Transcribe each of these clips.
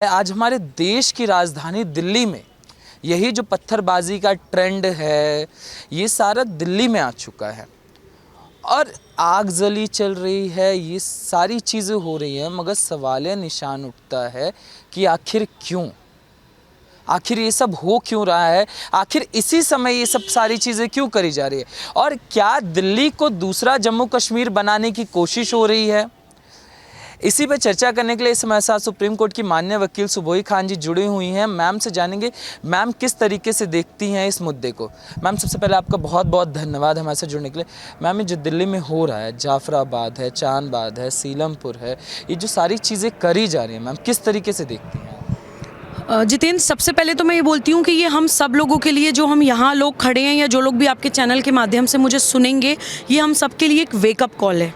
आज हमारे देश की राजधानी दिल्ली में यही जो पत्थरबाजी का ट्रेंड है, ये सारा दिल्ली में आ चुका है और आगजनी चल रही है, ये सारी चीज़ें हो रही हैं। मगर सवाल निशान उठता है कि आखिर क्यों, आखिर ये सब हो क्यों रहा है, आखिर इसी समय ये सब सारी चीज़ें क्यों करी जा रही है और क्या दिल्ली को दूसरा जम्मू कश्मीर बनाने की कोशिश हो रही है। इसी पे चर्चा करने के लिए इस समय साथ सुप्रीम कोर्ट की माननीय वकील सुबोई खान जी जुड़ी हुई हैं। मैम से जानेंगे मैम किस तरीके से देखती हैं इस मुद्दे को। मैम सबसे पहले आपका बहुत बहुत धन्यवाद हमारे साथ जुड़ने के लिए। मैम ये जो दिल्ली में हो रहा है, जाफराबाद है, चांदबाद है, सीलमपुर है, ये जो सारी चीज़ें करी जा रही हैं, मैम किस तरीके से देखती हैं। जितेंद्र, सबसे पहले तो मैं ये बोलती हूँ कि ये हम सब लोगों के लिए, जो हम यहाँ लोग खड़े हैं या जो लोग भी आपके चैनल के माध्यम से मुझे सुनेंगे, ये हम सब के लिए एक वेकअप कॉल है।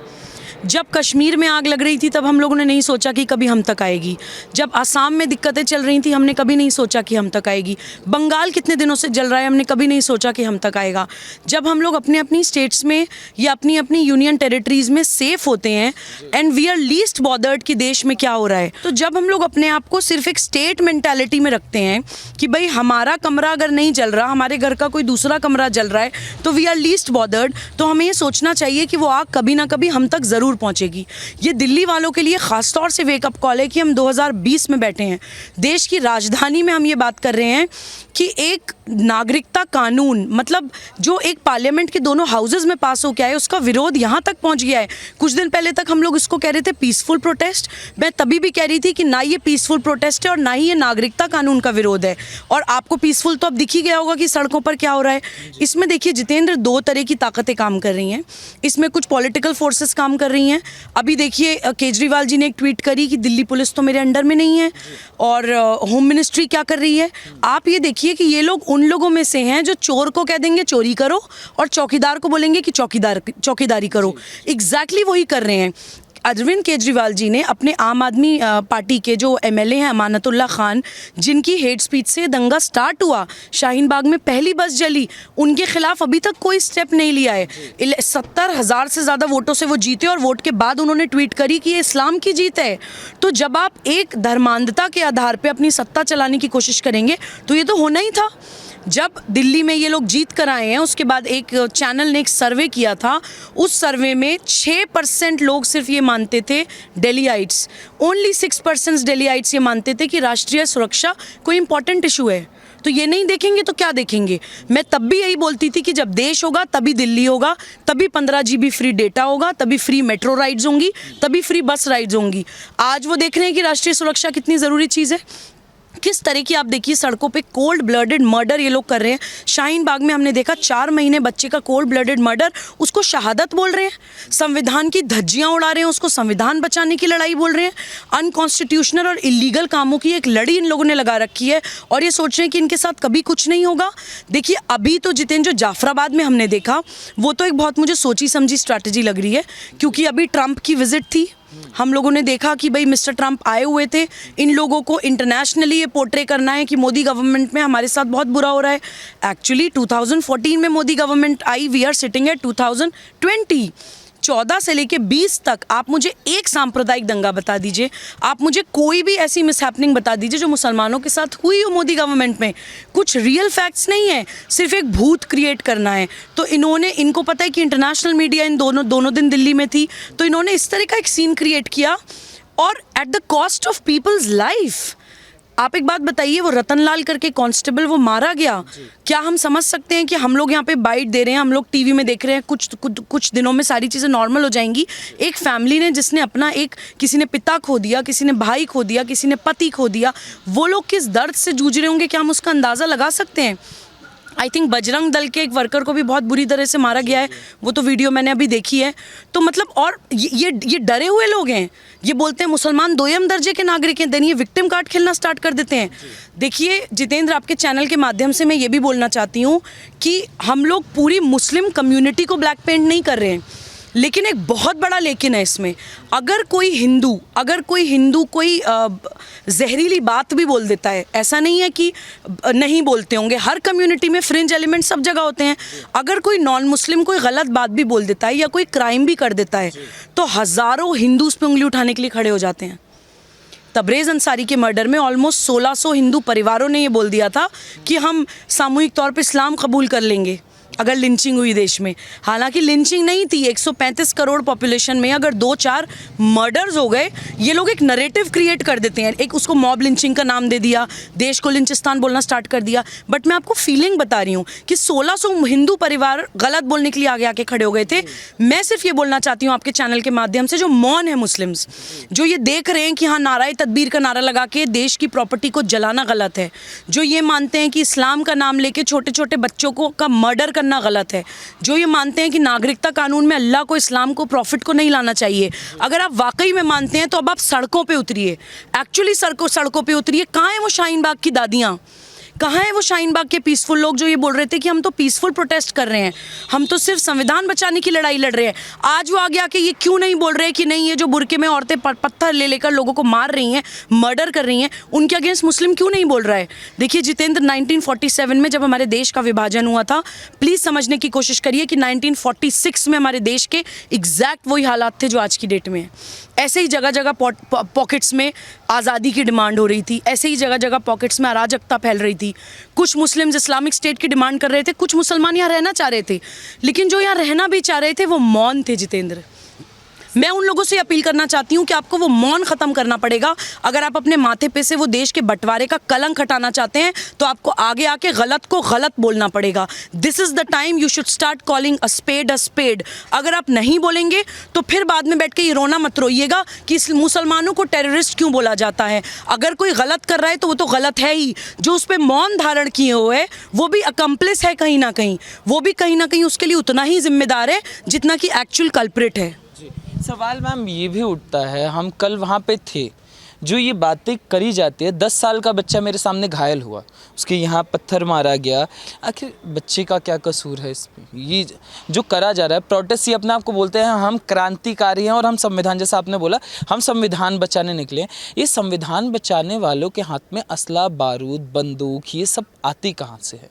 जब कश्मीर में आग लग रही थी तब हम लोगों ने नहीं सोचा कि कभी हम तक आएगी। जब असम में दिक्कतें चल रही थी हमने कभी नहीं सोचा कि हम तक आएगी। बंगाल कितने दिनों से जल रहा है, हमने कभी नहीं सोचा कि हम तक आएगा। जब हम लोग अपने अपनी स्टेट्स में या अपनी अपनी यूनियन टेरिटरीज में सेफ होते हैं and we are least bothered कि देश में क्या हो रहा है, तो जब हम लोग अपने आप को सिर्फ एक स्टेट मेंटालिटी में रखते हैं कि भाई हमारा कमरा अगर नहीं जल रहा, हमारे घर का कोई दूसरा कमरा जल रहा है, तो वी आर लीस्ट बॉदर्ड, तो हमें ये सोचना चाहिए कि वो आग कभी ना कभी हम तक ज़रूर पहुंचेगी। ये दिल्ली वालों के लिए खास तौर से वेकअप कॉल है कि हम 2020 में बैठे हैं, देश की राजधानी में हम ये बात कर रहे हैं कि एक नागरिकता कानून, मतलब जो एक पार्लियामेंट के दोनों हाउसेज में पास हो गया है, उसका विरोध यहाँ तक पहुँच गया है। कुछ दिन पहले तक हम लोग इसको कह रहे थे पीसफुल प्रोटेस्ट। मैं तभी भी कह रही थी कि ना ये पीसफुल प्रोटेस्ट है और ना ही ये नागरिकता कानून का विरोध है। और आपको पीसफुल तो अब दिख ही गया होगा कि सड़कों पर क्या हो रहा है। इसमें देखिए जितेंद्र, दो तरह की ताकतें काम कर रही हैं। इसमें कुछ पॉलिटिकल फोर्सेस काम कर रही हैं। अभी देखिए केजरीवाल जी ने एक ट्वीट करी कि दिल्ली पुलिस तो मेरे अंडर में नहीं है, और होम मिनिस्ट्री क्या कर रही है। आप ये देखिए कि ये लोग उन लोगों में से हैं जो चोर को कह देंगे चोरी करो और चौकीदार को बोलेंगे कि चौकीदारी करो। एग्जैक्टली वही कर रहे हैं। अरविंद केजरीवाल जी ने अपने आम आदमी पार्टी के जो एमएलए हैं अमानतुल्लाह खान, जिनकी हेट स्पीच से दंगा स्टार्ट हुआ, शाहीन बाग में पहली बस जली, उनके खिलाफ अभी तक कोई स्टेप नहीं लिया है। 70,000 से ज़्यादा वोटों से वो जीते और वोट के बाद उन्होंने ट्वीट करी कि ये इस्लाम की जीत है। तो जब आप एक धर्मांधता के आधार पर अपनी सत्ता चलाने की कोशिश करेंगे तो ये तो होना ही था। जब दिल्ली में ये लोग जीत कर आए हैं, उसके बाद एक चैनल ने एक सर्वे किया था। उस सर्वे में 6% लोग सिर्फ ये मानते थे, दिल्लीइट्स, ओनली 6% दिल्लीइट्स ये मानते थे कि राष्ट्रीय सुरक्षा कोई इंपॉर्टेंट इशू है। तो ये नहीं देखेंगे तो क्या देखेंगे। मैं तब भी यही बोलती थी कि जब देश होगा तभी दिल्ली होगा, तभी 15 GB फ्री डेटा होगा, तभी फ्री मेट्रो राइड्स होंगी, तभी फ्री बस राइड्स होंगी। आज वो देख रहे हैं कि राष्ट्रीय सुरक्षा कितनी ज़रूरी चीज़ है। किस तरह की आप देखिए सड़कों पे कोल्ड ब्लडेड मर्डर ये लोग कर रहे हैं। शाहीन बाग में हमने देखा 4 महीने बच्चे का कोल्ड ब्लडेड मर्डर, उसको शहादत बोल रहे हैं। संविधान की धज्जियां उड़ा रहे हैं, उसको संविधान बचाने की लड़ाई बोल रहे हैं। अनकॉन्स्टिट्यूशनल और इलीगल कामों की एक लड़ी इन लोगों ने लगा रखी है और ये सोच रहे हैं कि इनके साथ कभी कुछ नहीं होगा। देखिए अभी तो जितेंद्र, जो जाफराबाद में हमने देखा वो तो एक बहुत मुझे सोची समझी स्ट्रैटेजी लग रही है, क्योंकि अभी ट्रंप की विजिट थी। हम लोगों ने देखा कि भाई मिस्टर ट्रंप आए हुए थे, इन लोगों को इंटरनेशनली ये पोर्ट्रे करना है कि मोदी गवर्नमेंट में हमारे साथ बहुत बुरा हो रहा है। एक्चुअली 2014 में मोदी गवर्नमेंट आई, वी आर सिटिंग एट 2020। 14 से लेके 20 तक आप मुझे एक सांप्रदायिक दंगा बता दीजिए, आप मुझे कोई भी ऐसी मिसहैपनिंग बता दीजिए जो मुसलमानों के साथ हुई हो मोदी गवर्नमेंट में। कुछ रियल फैक्ट्स नहीं है, सिर्फ एक भूत क्रिएट करना है। तो इनको पता है कि इंटरनेशनल मीडिया इन दोनों दिन दिल्ली में थी, तो इन्होंने इस तरह का एक सीन क्रिएट किया और at the cost of people's life. आप एक बात बताइए, वो रतनलाल करके कांस्टेबल वो मारा गया, क्या हम समझ सकते हैं कि हम लोग यहाँ पे बाइट दे रहे हैं, हम लोग टीवी में देख रहे हैं, कुछ दिनों में सारी चीज़ें नॉर्मल हो जाएंगी। एक फैमिली ने जिसने अपना किसी ने पिता खो दिया, किसी ने भाई खो दिया, किसी ने पति खो दिया, वो लोग किस दर्द से जूझ रहे होंगे, क्या हम उसका अंदाज़ा लगा सकते हैं। आई थिंक बजरंग दल के एक वर्कर को भी बहुत बुरी तरह से मारा गया है, वो तो वीडियो मैंने अभी देखी है। तो मतलब, और ये डरे हुए लोग हैं, ये बोलते हैं मुसलमान दोयम दर्जे के नागरिक हैं, देन ये विक्टिम कार्ड खेलना स्टार्ट कर देते हैं। देखिए जितेंद्र, आपके चैनल के माध्यम से मैं ये भी बोलना चाहती हूँ कि हम लोग पूरी मुस्लिम कम्युनिटी को ब्लैक पेंट नहीं कर रहे हैं, लेकिन एक बहुत बड़ा लेकिन है इसमें। अगर कोई हिंदू कोई जहरीली बात भी बोल देता है, ऐसा नहीं है कि नहीं बोलते होंगे, हर कम्युनिटी में फ्रिंज एलिमेंट सब जगह होते हैं। अगर कोई नॉन मुस्लिम कोई गलत बात भी बोल देता है या कोई क्राइम भी कर देता है, तो हज़ारों हिंदू उस पर उंगली उठाने के लिए खड़े हो जाते हैं। तबरेज़ अंसारी के मर्डर में ऑलमोस्ट 1600 हिंदू परिवारों ने ये बोल दिया था कि हम सामूहिक तौर पे इस्लाम कबूल कर लेंगे अगर लिंचिंग हुई देश में। हालांकि लिंचिंग नहीं थी, 135 करोड़ पॉपुलेशन में अगर 2-4 मर्डर्स हो गए, ये लोग एक नरेटिव क्रिएट कर देते हैं, एक उसको मॉब लिंचिंग का नाम दे दिया, देश को लिंचिस्तान बोलना स्टार्ट कर दिया। बट मैं आपको फीलिंग बता रही हूँ कि 1600 हिंदू परिवार गलत बोलने के लिए आगे आके खड़े हो गए थे। मैं सिर्फ ये बोलना चाहती हूँ आपके चैनल के माध्यम से, जो मौन है मुस्लिम्स, जो ये देख रहे हैं कि हाँ नाराए तदबीर का नारा लगा के देश की प्रॉपर्टी को जलाना गलत है, जो ये मानते हैं कि इस्लाम का नाम लेके छोटे छोटे बच्चों को का मर्डर करना गलत है, जो ये मानते हैं कि नागरिकता कानून में अल्लाह को, इस्लाम को, प्रॉफिट को नहीं लाना चाहिए, अगर आप वाकई में मानते हैं तो अब आप सड़कों पे उतरिए, एक्चुअली सड़कों पे उतरिए। कहाँ है वो शाहीन बाग की दादियाँ, कहाँ है वो शाहीन बाग के पीसफुल लोग जो ये बोल रहे थे कि हम तो पीसफुल प्रोटेस्ट कर रहे हैं, हम तो सिर्फ संविधान बचाने की लड़ाई लड़ रहे हैं। आज वो आगे आके ये क्यों नहीं बोल रहे कि नहीं, ये जो बुरके में औरतें पत्थर ले लेकर लोगों को मार रही हैं, मर्डर कर रही हैं, उनके अगेंस्ट मुस्लिम क्यों नहीं बोल रहा है? देखिए जितेंद्र, 1947 में जब हमारे देश का विभाजन हुआ था, प्लीज़ समझने की कोशिश करिए कि 1946 में हमारे देश के एग्जैक्ट वही हालात थे जो आज की डेट में है। ऐसे ही जगह जगह पॉकेट्स में आज़ादी की डिमांड हो रही थी, ऐसे ही जगह जगह पॉकेट्स में अराजकता फैल रही थी। कुछ मुस्लिम्स इस्लामिक स्टेट की डिमांड कर रहे थे, कुछ मुसलमान यहाँ रहना चाह रहे थे, लेकिन जो यहाँ रहना भी चाह रहे थे वो मौन थे। जितेंद्र, मैं उन लोगों से अपील करना चाहती हूँ कि आपको वो मौन ख़त्म करना पड़ेगा। अगर आप अपने माथे पे से वो देश के बंटवारे का कलंक हटाना चाहते हैं तो आपको आगे आके गलत को गलत बोलना पड़ेगा। This is the time you should start calling a spade. अगर आप नहीं बोलेंगे तो फिर बाद में बैठ के ये रोना मत रोइएगा कि मुसलमानों को टेररिस्ट क्यों बोला जाता है। अगर कोई गलत कर रहा है तो वो तो गलत है ही, जो उस पर मौन धारण किए हुए है वो भी अकम्प्लिस है कहीं ना कहीं, वो भी कहीं ना कहीं उसके लिए उतना ही जिम्मेदार है जितना कि एक्चुअल कल्प्रिट है। सवाल मैम ये भी उठता है, हम कल वहाँ पे थे, जो ये बातें करी जाती है, 10 साल का बच्चा मेरे सामने घायल हुआ, उसके यहाँ पत्थर मारा गया, आखिर बच्चे का क्या कसूर है इसमें? ये जो करा जा रहा है प्रोटेस्ट, ये अपने आप को बोलते हैं हम क्रांतिकारी हैं और हम संविधान, जैसा आपने बोला हम संविधान बचाने निकले हैं। ये संविधान बचाने वालों के हाथ में असला, बारूद, बंदूक, ये सब आती कहाँ से है?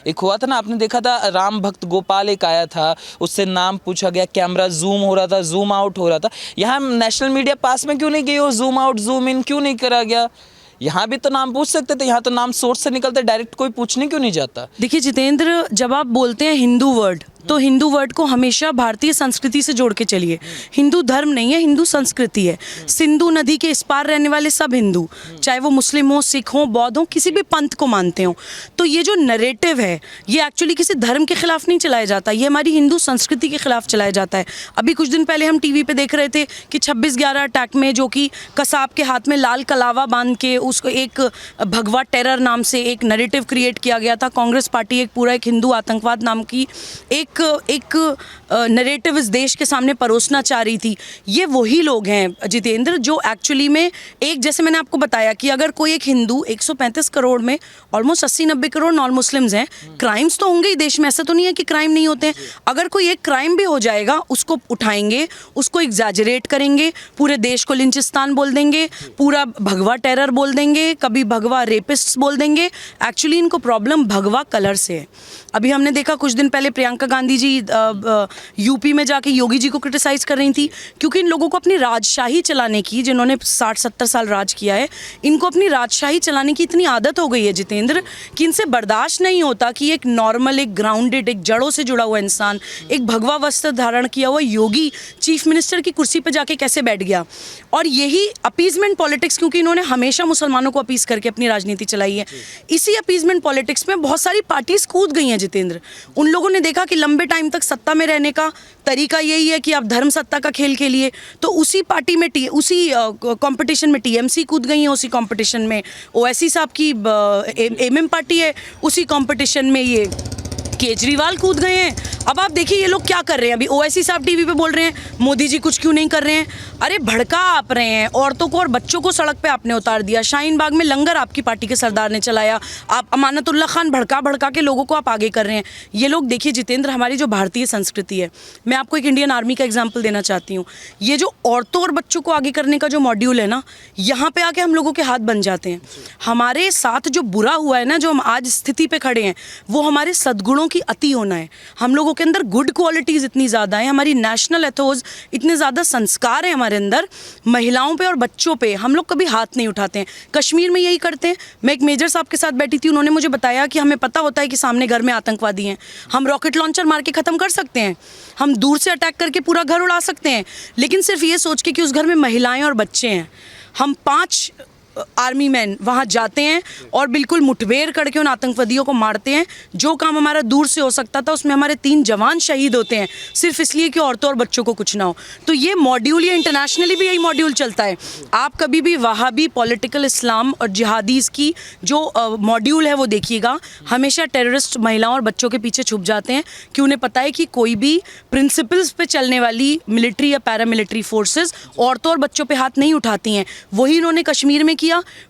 एक हुआ था ना, आपने देखा था, राम भक्त गोपाल एक आया था, उससे नाम पूछा गया, कैमरा जूम हो रहा था, जूम आउट हो रहा था। यहाँ नेशनल मीडिया पास में क्यों नहीं गई हो, जूम आउट जूम इन क्यों नहीं करा गया? यहाँ भी तो नाम पूछ सकते थे, यहाँ तो नाम सोर्स से निकलते, डायरेक्ट कोई पूछने क्यों नहीं जाता? देखिए जितेंद्र, जब आप बोलते हैं हिंदू वर्ड तो हिंदू वर्ड को हमेशा भारतीय संस्कृति से जोड़ के चलिए। हिंदू धर्म नहीं है, हिंदू संस्कृति है। सिंधु नदी के इस पार रहने वाले सब हिंदू, चाहे वो मुस्लिम हो, सिख हो, बौद्ध हो, किसी भी पंथ को मानते हो। तो ये जो नरेटिव है ये एक्चुअली किसी धर्म के खिलाफ नहीं चलाया जाता, ये हमारी हिंदू संस्कृति के खिलाफ चलाया जाता है। अभी कुछ दिन पहले हम टीवी पे देख रहे थे कि 26/11 अटैक में, जो कि कसाब के हाथ में लाल कलावा बांध के उसको एक भगवा टेरर नाम से एक नरेटिव क्रिएट किया गया था। कांग्रेस पार्टी एक पूरा एक हिंदू आतंकवाद नाम की एक नरेटिव इस देश के सामने परोसना चाह रही थी। ये वही लोग हैं जितेंद्र जो एक्चुअली में, एक जैसे मैंने आपको बताया कि अगर कोई एक हिंदू, 135 करोड़ में ऑलमोस्ट 80-90 करोड़ नॉन मुस्लिम्स हैं, क्राइम्स तो होंगे ही देश में, ऐसा तो नहीं है कि क्राइम नहीं होते हैं। अगर कोई एक क्राइम भी हो जाएगा उसको उठाएंगे, उसको एग्जैजरेट करेंगे, पूरे देश को लिंचिस्तान बोल देंगे, पूरा भगवा टेरर बोल देंगे, कभी भगवा रेपिस्ट्स बोल देंगे। एक्चुअली इनको प्रॉब्लम भगवा कलर से है। अभी हमने देखा कुछ दिन पहले प्रियंका गांधी जी यूपी में जाके योगी जी को क्रिटिसाइज कर रही थी, क्योंकि इन लोगों को अपनी राजशाही चलाने की, जिन्होंने 60-70 साल राज किया है, इनको अपनी राजशाही चलाने की इतनी आदत हो गई है जितेंद्र कि इनसे बर्दाश्त नहीं होता कि एक नॉर्मल, एक ग्राउंडेड, एक जड़ों से जुड़ा हुआ इंसान, एक भगवा वस्त्र धारण किया हुआ योगी चीफ मिनिस्टर की कुर्सी पर जाके कैसे बैठ गया। और यही अपीजमेंट पॉलिटिक्स, क्योंकि इन्होंने हमेशा मुसलमानों को अपीज करके अपनी राजनीति चलाई है, इसी अपीजमेंट पॉलिटिक्स में बहुत सारी पार्टीज कूद गई हैं जितेंद्र। उन लोगों ने देखा कि लंबे टाइम तक सत्ता में रहने का तरीका यही है कि आप धर्म सत्ता का खेल खेलिए, तो उसी पार्टी में उसी कंपटीशन में टीएमसी कूद गई है, उसी कंपटीशन में ओवैसी साहब की एमएम पार्टी है, उसी कंपटीशन में ये केजरीवाल कूद गए हैं। अब आप देखिए ये लोग क्या कर रहे हैं। अभी ओवैसी साहब टीवी पे बोल रहे हैं मोदी जी कुछ क्यों नहीं कर रहे हैं। अरे भड़का आप रहे हैं, औरतों को और बच्चों को सड़क पे आपने उतार दिया। शाहीन बाग में लंगर आपकी पार्टी के सरदार ने चलाया, आप अमानतुल्लाह खान भड़का के लोगों को आप आगे कर रहे हैं। ये लोग देखिए जितेंद्र, हमारी जो भारतीय संस्कृति है, मैं आपको एक इंडियन आर्मी का एग्जाम्पल देना चाहती हूँ। ये जो औरतों और बच्चों को आगे करने का जो मॉड्यूल है ना, यहाँ पे आके हम लोगों के हाथ बन जाते हैं। हमारे साथ जो बुरा हुआ है ना, जो हम आज स्थिति पे खड़े हैं, वो हमारे सद्गुणों गुणों की अति होना है, हम लोगों के अंदर गुड क्वालिटीज़ इतनी ज़्यादा है, हमारी नेशनल एथोज इतने ज़्यादा संस्कार हैं हमारे अंदर, महिलाओं पे और बच्चों पे हम लोग कभी हाथ नहीं उठाते हैं। कश्मीर में यही करते हैं। मैं एक मेजर साहब के साथ बैठी थी, उन्होंने मुझे बताया कि हमें पता होता है कि सामने घर में आतंकवादी हैं, हम रॉकेट लॉन्चर मार के ख़त्म कर सकते हैं, हम दूर से अटैक करके पूरा घर उड़ा सकते हैं, लेकिन सिर्फ ये सोच के कि उस घर में महिलाएं और बच्चे हैं। हम 5 आर्मी मैन वहाँ जाते हैं और बिल्कुल मुठभेड़ करके उन आतंकवादियों को मारते हैं। जो काम हमारा दूर से हो सकता था उसमें हमारे 3 जवान शहीद होते हैं सिर्फ इसलिए कि औरतों और बच्चों को कुछ ना हो। तो ये मॉड्यूल, ये इंटरनेशनली भी यही मॉड्यूल चलता है। आप कभी भी वहाबी पॉलिटिकल इस्लाम और जिहादीज़ की जो मॉड्यूल है वो देखिएगा, हमेशा टेररिस्ट महिलाओं और बच्चों के पीछे छुप जाते हैं कि उन्हें पता है कि कोई भी प्रिंसिपल्स पे चलने वाली मिलिट्री या पैरामिलिट्री फोर्सेस औरतों और बच्चों पे हाथ नहीं उठाती हैं। वही इन्होंने कश्मीर में किया,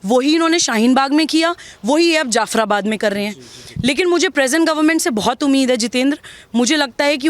वही इन्होंने शाहीन बाग में किया, वही अब जाफराबाद में कर रहे हैं। लेकिन मुझे प्रेजेंट गवर्नमेंट से बहुत उम्मीद है जितेंद्र। मुझे लगता है कि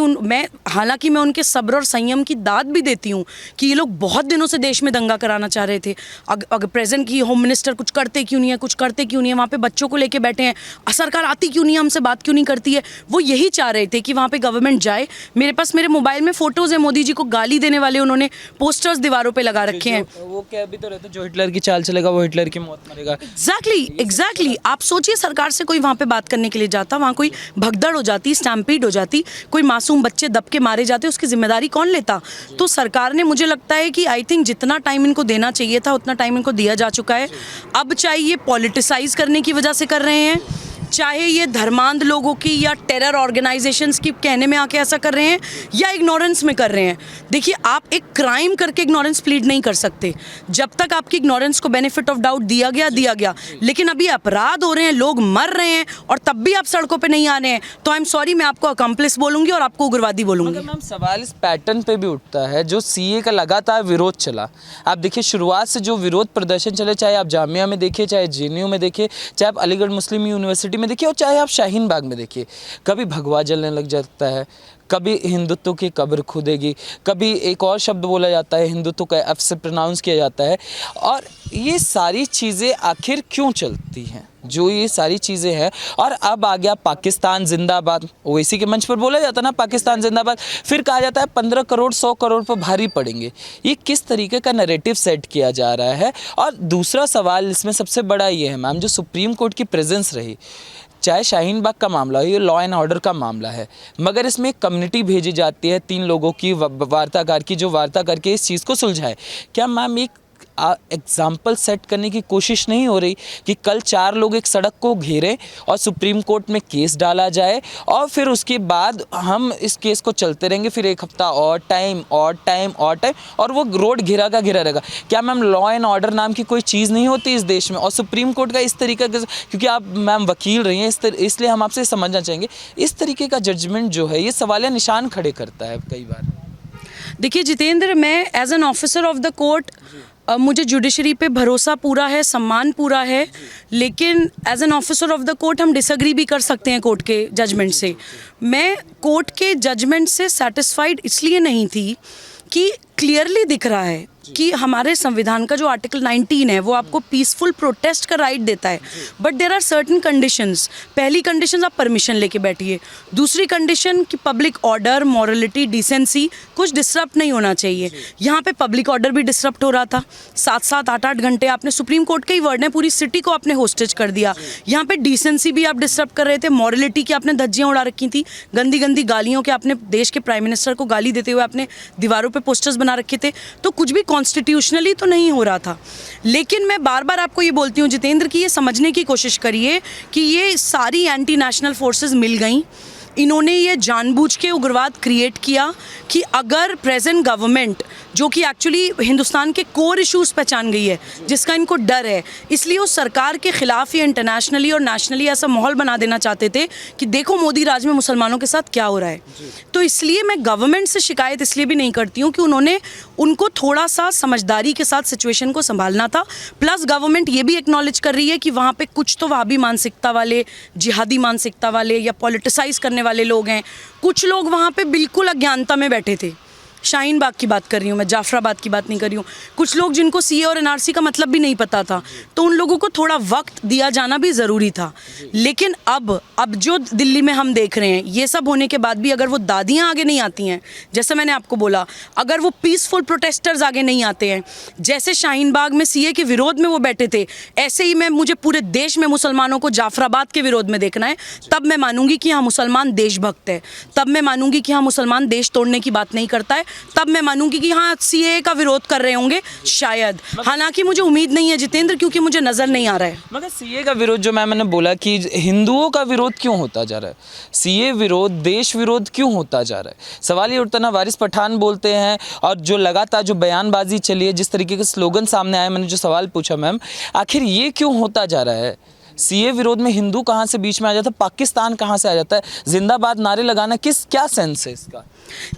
हालांकि मैं उनके सब्र और संयम की दाद भी देती हूँ कि ये लोग बहुत दिनों से देश में दंगा कराना चाह रहे थे। अगर प्रेजेंट की होम मिनिस्टर कुछ करते क्यों नहीं है, कुछ करते क्यों नहीं है, वहाँ पे बच्चों को लेके बैठे हैं, सरकार आती क्यों नहीं है, हमसे बात क्यों नहीं करती है। वो यही चाह रहे थे कि वहाँ पे गवर्नमेंट जाए। मेरे पास मेरे मोबाइल में फ़ोटोज़ हैं, मोदी जी को गाली देने वाले उन्होंने पोस्टर्स दीवारों पर लगा रखे हैं। वो क्या अभी तो रहता है, जो हिटलर की चाल चलेगा वो हिटलर की मौत मरेगा। एग्जैक्टली। आप सोचिए, सरकार से कोई वहाँ पे बात करने के लिए जाता, वहाँ कोई भगदड़ हो जाती, स्टैम्पीड हो जाती, कोई मासूम बच्चे दब के मारे जाते, उसकी जिम्मेदारी कौन लेता। तो सरकार ने, मुझे लगता है कि आई थिंक जितना टाइम इनको देना चाहिए था उतना टाइम इनको दिया जा चुका है। अब चाहे ये पॉलिटिसाइज करने की वजह से कर रहे हैं, चाहे ये धर्मांध लोगों की या टेरर ऑर्गेनाइजेशंस की कहने में आके ऐसा कर रहे हैं या इग्नोरेंस में कर रहे हैं। देखिए, आप एक क्राइम करके इग्नोरेंस प्लीड नहीं कर सकते। जब तक आपकी इग्नोरेंस को बेनिफिट ऑफ डाउट दिया गया, लेकिन अभी अपराध हो रहे हैं, लोग मर रहे हैं और तब भी आप सड़कों पे नहीं आ रहे हैं, तो आई एम सॉरी, मैं आपको अकम्प्लिस बोलूंगी और आपको उग्रवादी बोलूंगी। मैम, सवाल इस पैटर्न पे भी उठता है जो सीए का लगातार विरोध चला। आप देखिए, शुरुआत से जो विरोध प्रदर्शन चले, चाहे आप जामिया में देखिए, चाहे जेएनयू में देखिए, चाहे आप अलीगढ़ मुस्लिम यूनिवर्सिटी में देखिए और चाहे आप शाहीन बाग में देखिए, कभी भगवा जलने लग जाता है, कभी हिंदुत्व की कब्र खुदेगी, कभी एक और शब्द बोला जाता है, हिंदुत्व का एफ से प्रोनाउंस किया जाता है। और ये सारी चीज़ें आखिर क्यों चलती हैं, जो ये सारी चीज़ें हैं। और अब आ गया पाकिस्तान जिंदाबाद, ओवैसी के मंच पर बोला जाता ना पाकिस्तान जिंदाबाद, फिर कहा जाता है 15 करोड़ 100 करोड़ पर भारी पड़ेंगे। ये किस तरीके का नैरेटिव सेट किया जा रहा है। और दूसरा सवाल इसमें सबसे बड़ा ये है मैम, जो सुप्रीम कोर्ट की प्रेजेंस रही, चाहे शाहीन बाग का मामला हो, ये लॉ एंड ऑर्डर का मामला है, मगर इसमें एक कम्युनिटी भेजी जाती है 3 लोगों की, वार्ताकार की, जो वार्ता करके इस चीज़ को सुलझाए। क्या मैम एक एग्जाम्पल सेट करने की कोशिश नहीं हो रही कि कल 4 लोग एक सड़क को घेरें और सुप्रीम कोर्ट में केस डाला जाए और फिर उसके बाद हम इस केस को चलते रहेंगे, फिर 1 हफ्ता और टाइम और वो रोड घिरा का घिरा रहेगा। क्या मैम लॉ एंड ऑर्डर नाम की कोई चीज़ नहीं होती इस देश में? और सुप्रीम कोर्ट का इस तरीके का, क्योंकि आप मैम वकील रही हैं, इसलिए हम आपसे समझना चाहेंगे, इस तरीके का जजमेंट जो है ये सवालिया निशान खड़े करता है कई बार। देखिए जितेंद्र, मैं as an officer of the court, मुझे जुडिशरी पे भरोसा पूरा है, सम्मान पूरा है, लेकिन as an officer of the court हम डिसएग्री भी कर सकते हैं कोर्ट के जजमेंट से। मैं कोर्ट के जजमेंट से सेटिस्फाइड इसलिए नहीं थी कि क्लियरली दिख रहा है कि हमारे संविधान का जो आर्टिकल 19 है वो आपको पीसफुल प्रोटेस्ट का राइट देता है, but there are certain conditions. पहली कंडीशन, आप परमिशन लेके बैठिए। दूसरी कंडीशन कि पब्लिक ऑर्डर, मॉरलिटी, डिसेंसी कुछ डिस्टर्ब नहीं होना चाहिए। यहाँ पे पब्लिक ऑर्डर भी डिस्टर्ब हो रहा था। 7-7, 8-8 घंटे आपने, सुप्रीम कोर्ट के ही वर्ड है, पूरी सिटी को आपने होस्टेज कर दिया। यहाँ पे डिसेंसी भी आप डिस्टर्ब कर रहे थे, मॉरलिटी की आपने धज्जियाँ उड़ा रखी थी, गंदी गंदी गालियों के आपने देश के प्राइम मिनिस्टर को गाली देते हुए आपने दीवारों पर पोस्टर्स बना रखे थे। तो कुछ भी कॉन्स्टिट्यूशनली तो नहीं हो रहा था। लेकिन मैं बार बार आपको ये बोलती हूँ जितेंद्र कि ये समझने की कोशिश करिए कि ये सारी एंटी नेशनल फोर्सेस मिल गई, इन्होंने ये जानबूझ के उग्रवाद क्रिएट किया कि अगर प्रेजेंट गवर्नमेंट, जो कि एक्चुअली हिंदुस्तान के कोर इश्यूज पहचान गई है, जिसका इनको डर है, इसलिए उस सरकार के खिलाफ ये इंटरनेशनली और नेशनली ऐसा माहौल बना देना चाहते थे कि देखो मोदी राज में मुसलमानों के साथ क्या हो रहा है। तो इसलिए मैं गवर्नमेंट से शिकायत इसलिए भी नहीं करती हूँ कि उनको थोड़ा सा समझदारी के साथ सिचुएशन को संभालना था। प्लस गवर्नमेंट ये भी एक्नॉलेज कर रही है कि वहाँ पे कुछ तो वहाबी मानसिकता वाले, जिहादी मानसिकता वाले या पॉलिटिसाइज करने वाले लोग हैं। कुछ लोग वहाँ पे बिल्कुल अज्ञानता में बैठे थे, शाहीन बाग की बात कर रही हूँ मैं, जाफराबाद की बात नहीं कर रही हूँ। कुछ लोग जिनको सीए और एनआरसी का मतलब भी नहीं पता था, तो उन लोगों को थोड़ा वक्त दिया जाना भी ज़रूरी था। लेकिन अब जो दिल्ली में हम देख रहे हैं, ये सब होने के बाद भी अगर वो दादियाँ आगे नहीं आती हैं, जैसे मैंने आपको बोला, अगर वो पीसफुल प्रोटेस्टर्स आगे नहीं आते हैं, जैसे शाहीन बाग में सीए के विरोध में वो बैठे थे, ऐसे ही मुझे पूरे देश में मुसलमानों को जाफराबाद के विरोध में देखना है, तब मैं मानूंगी कि हाँ मुसलमान देशभक्त है, तब मैं मानूंगी कि हाँ मुसलमान देश तोड़ने की बात नहीं करता है, तब मैं मानूंगी कि हाँ सीए का विरोध कर रहे होंगे शायद। हालांकि मुझे उम्मीद नहीं है जितेंद्र, क्योंकि मुझे नज़र नहीं आ रहा है। मगर सीए का विरोध जो मैंने बोला कि हिंदुओं का विरोध क्यों होता जा रहा है, सीए विरोध, देश विरोध क्यों होता जा रहा है? सवाल ये उठता ना, वारिस पठान बोलते हैं और जो लगातार जो बयानबाजी चली है, जिस तरीके के स्लोगन सामने आए, मैंने जो सवाल पूछा मैम, आखिर ये क्यों होता जा रहा है? सीए विरोध में हिंदू कहाँ से बीच में आ जाता है, पाकिस्तान कहाँ से आ जाता है? जिंदाबाद नारे लगाना क्या सेंस है इसका?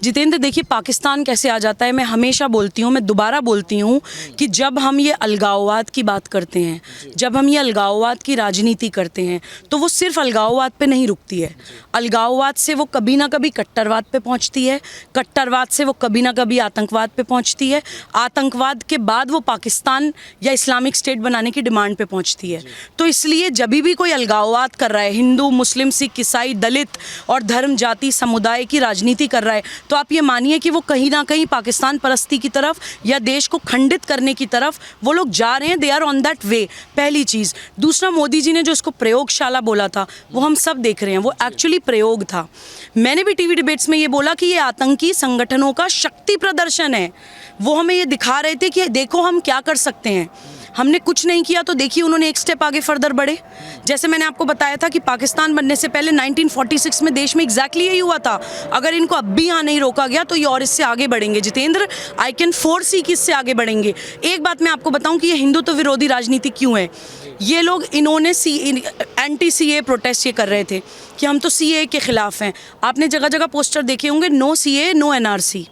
जितेंद्र देखिए, पाकिस्तान कैसे आ जाता है, मैं हमेशा बोलती हूँ, मैं दोबारा बोलती हूँ कि जब हम ये अलगाववाद की बात करते हैं, जब हम ये अलगाववाद की राजनीति करते हैं, तो वो सिर्फ अलगाववाद पे नहीं रुकती है। अलगाववाद से वो कभी ना कभी कट्टरवाद पे पहुँचती है, कट्टरवाद से वो कभी ना कभी आतंकवाद पे पहुँचती है, आतंकवाद के बाद वो पाकिस्तान या इस्लामिक स्टेट बनाने की डिमांड पे पहुँचती है। तो इसलिए जब भी कोई अलगाववाद कर रहा है, हिंदू, मुस्लिम, सिख, ईसाई, दलित और धर्म, जाति, समुदाय की राजनीति कर रहा है, तो आप ये मानिए कि वो कहीं ना कहीं पाकिस्तान परस्ती की तरफ या देश को खंडित करने की तरफ वो लोग जा रहे हैं। They are on that way, पहली चीज़। दूसरा, मोदी जी ने जो इसको प्रयोगशाला बोला था, वो हम सब देख रहे हैं, वो एक्चुअली प्रयोग था। मैंने भी टीवी डिबेट्स में ये बोला कि ये आतंकी संगठनों का शक्ति प्रदर्शन है। वो हमें ये दिखा रहे थे कि देखो हम क्या कर सकते हैं। हमने कुछ नहीं किया तो देखिए उन्होंने एक स्टेप आगे फर्दर बढ़े। जैसे मैंने आपको बताया था कि पाकिस्तान बनने से पहले 1946 में देश में एग्जैक्टली यही हुआ था। अगर इनको अब भी यहाँ नहीं रोका गया तो ये और इससे आगे बढ़ेंगे। जितेंद्र, आई कैन फोरसी कि इससे आगे बढ़ेंगे। एक बात मैं आपको बताऊं कि ये हिंदुत्व विरोधी राजनीति क्यों है। ये लोग, इन्होंने एंटी सीए प्रोटेस्ट ये कर रहे थे कि हम तो सीए के खिलाफ हैं। आपने जगह जगह पोस्टर देखे होंगे, no CA no NRC.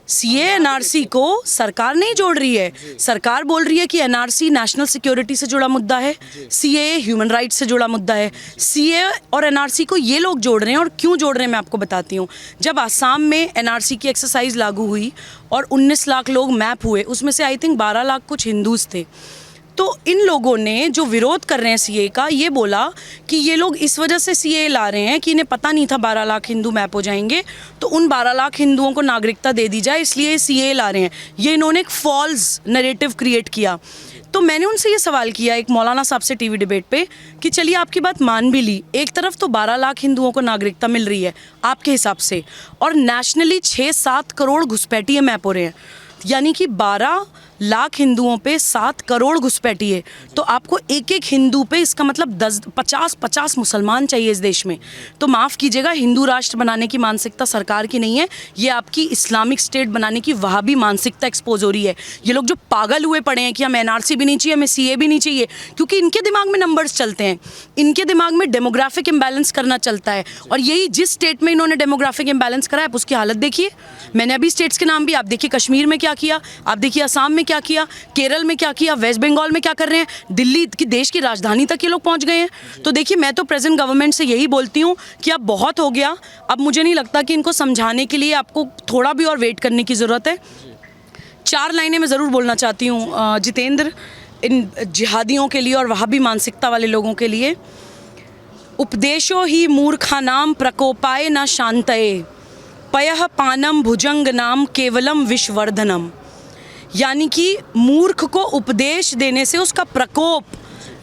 CA NRC को सरकार नहीं जोड़ रही है। सरकार बोल रही है कि एनआरसी नेशनल सिक्योरिटी से जुड़ा मुद्दा है, सीए ह्यूमन राइट्स से जुड़ा मुद्दा है। सीए और एनआरसी को ये लोग जोड़ रहे हैं, और क्यों जोड़ रहे हैं मैं आपको बताती हूँ। जब आसाम में एनआरसी की एक्सरसाइज लागू हुई और 19 लाख लोग मैप हुए, उसमें से आई थिंक 12 लाख कुछ हिंदूज थे। तो इन लोगों ने जो विरोध कर रहे हैं सीए का, ये बोला कि ये लोग इस वजह से सीए ला रहे हैं कि इन्हें पता नहीं था 12 लाख हिंदू मैप हो जाएंगे, तो उन 12 लाख हिंदुओं को नागरिकता दे दी जाए, इसलिए सीए ला रहे हैं। ये इन्होंने एक फॉल्स नैरेटिव क्रिएट किया। तो मैंने उनसे ये सवाल किया एक मौलाना साहब से टीवी डिबेट पे कि चलिए आपकी बात मान भी ली, एक तरफ तो 12 लाख हिंदुओं को नागरिकता मिल रही है आपके हिसाब से, और नेशनली 6-7 करोड़ घुसपैठिए मैप हो रहे हैं, यानी कि 12 लाख हिंदुओं पे 7 करोड़ घुसपैठिए। तो आपको एक एक हिंदू पे, इसका मतलब 50 मुसलमान चाहिए इस देश में। तो माफ़ कीजिएगा, हिंदू राष्ट्र बनाने की मानसिकता सरकार की नहीं है, ये आपकी इस्लामिक स्टेट बनाने की वहाबी मानसिकता एक्सपोज हो रही है। ये लोग जो पागल हुए पड़े हैं कि हमें एनआरसी भी नहीं चाहिए, हमें सीए भी नहीं चाहिए, क्योंकि इनके दिमाग में नंबर्स चलते हैं, इनके दिमाग में डेमोग्राफिक इम्बैलेंस करना चलता है। और यही जिस स्टेट में इन्होंने डेमोग्राफिक इम्बैलेंस करा है, आप उसकी हालत देखिए। मैंने अभी स्टेट्स के नाम भी, आप देखिए कश्मीर में क्या किया, आप देखिए असम में क्या किया, केरल में क्या किया, वेस्ट बंगाल में क्या कर रहे हैं, दिल्ली की देश की राजधानी तक ये लोग पहुंच गए हैं। तो देखिए, मैं तो प्रेजेंट गवर्नमेंट से यही बोलती हूँ कि अब बहुत हो गया। अब मुझे नहीं लगता कि इनको समझाने के लिए आपको थोड़ा भी और वेट करने की ज़रूरत है। 4 लाइनें मैं ज़रूर बोलना चाहती हूँ जितेंद्र, इन जिहादियों के लिए और वहाबी मानसिकता वाले लोगों के लिए। उपदेशो ही मूर्खानाम प्रकोपाय न शांतये, पयः पानम भुजंग नाम केवलम विषवर्धनम। यानी कि मूर्ख को उपदेश देने से उसका प्रकोप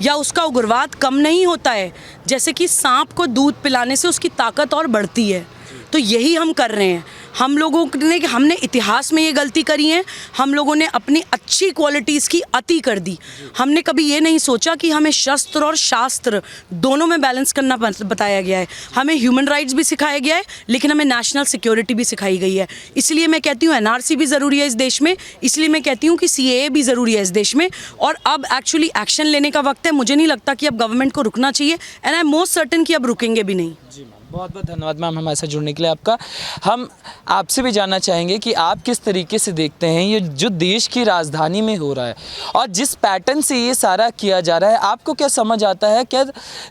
या उसका उग्रवाद कम नहीं होता है, जैसे कि सांप को दूध पिलाने से उसकी ताकत और बढ़ती है। तो यही हम कर रहे हैं। हम लोगों ने, हमने इतिहास में ये गलती करी है, हम लोगों ने अपनी अच्छी क्वालिटीज़ की अति कर दी। हमने कभी ये नहीं सोचा कि हमें शस्त्र और शास्त्र दोनों में बैलेंस करना बताया गया है। हमें ह्यूमन राइट्स भी सिखाया गया है, लेकिन हमें नेशनल सिक्योरिटी भी सिखाई गई है। इसलिए मैं कहती हूँ एनआरसी भी ज़रूरी है इस देश में, इसलिए मैं कहती हूँ कि सीएए भी ज़रूरी है इस देश में। और अब एक्चुअली एक्शन लेने का वक्त है। मुझे नहीं लगता कि अब गवर्नमेंट को रुकना चाहिए, and I am most certain कि अब रुकेंगे भी नहीं। जी मैम, बहुत बहुत धन्यवाद मैम हमारे साथ जुड़ने के लिए आपका। हम आपसे भी जानना चाहेंगे कि आप किस तरीके से देखते हैं ये जो देश की राजधानी में हो रहा है और जिस पैटर्न से ये सारा किया जा रहा है, आपको क्या समझ आता है? क्या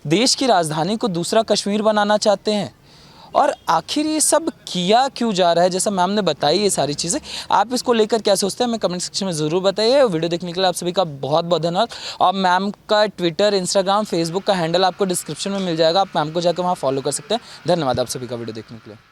देश की राजधानी को दूसरा कश्मीर बनाना चाहते हैं? और आखिर ये सब किया क्यों जा रहा है, जैसा मैम ने बताई ये सारी चीज़ें, आप इसको लेकर क्या सोचते हैं हमें कमेंट सेक्शन में ज़रूर बताइए। वीडियो देखने के लिए आप सभी का बहुत बहुत धन्यवाद। और मैम का ट्विटर, इंस्टाग्राम, फेसबुक का हैंडल आपको डिस्क्रिप्शन में मिल जाएगा, आप मैम को जाकर वहाँ फॉलो कर सकते हैं। धन्यवाद आप सभी का वीडियो देखने के लिए।